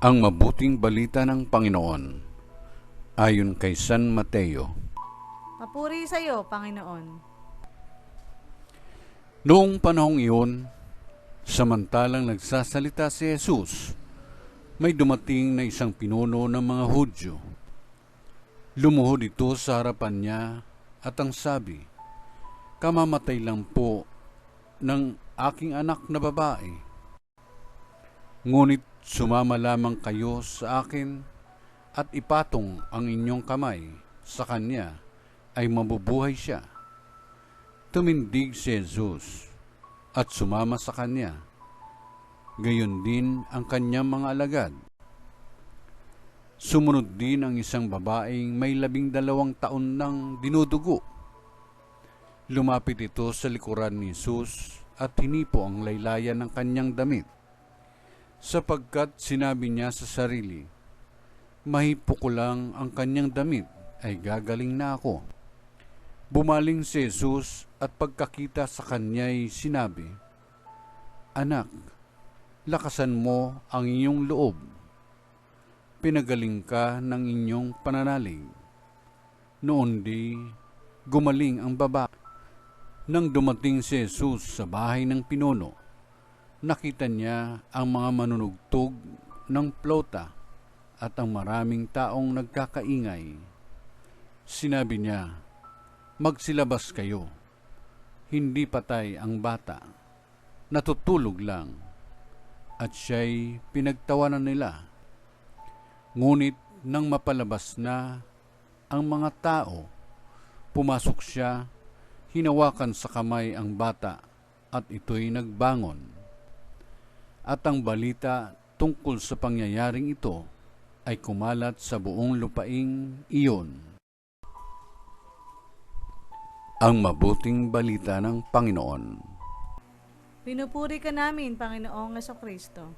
Ang mabuting balita ng Panginoon ayon kay San Mateo. Papuri sa iyo, Panginoon. Noong panahong iyon, samantalang nagsasalita si Jesus, may dumating na isang pinuno ng mga Hudyo. Lumuhod ito sa harapan niya at ang sabi, "Kamamatay lang po ng aking anak na babae. Ngunit sumama lamang kayo sa akin at ipatong ang inyong kamay sa kanya ay mabubuhay siya." Tumindig si Jesus at sumama sa kanya. Gayon din ang kanyang mga alagad. Sumunod din ang isang babaeng may 12 taon nang dinudugo. Lumapit ito sa likuran ni Jesus at hinipo ang laylayan ng kanyang damit, sapagkat sinabi niya sa sarili, "Mahipo ko lang ang kanyang damit ay gagaling na ako." Bumaling si Jesus at pagkakita sa kanya'y sinabi, "Anak, lakasan mo ang iyong loob. Pinagaling ka ng inyong pananalig." Noon di gumaling ang babae. Nang dumating si Jesus sa bahay ng pinuno, nakita niya ang mga manunugtog ng plota at ang maraming taong nagkakaingay. Sinabi niya, "Magsilabas kayo. Hindi patay ang bata, natutulog lang." At siya'y pinagtawanan nila. Ngunit nang mapalabas na ang mga tao, pumasok siya, hinawakan sa kamay ang bata at ito'y nagbangon. At ang balita tungkol sa pangyayaring ito ay kumalat sa buong lupaing iyon. Ang mabuting balita ng Panginoon. Pinupuri ka namin, Panginoong Jesucristo.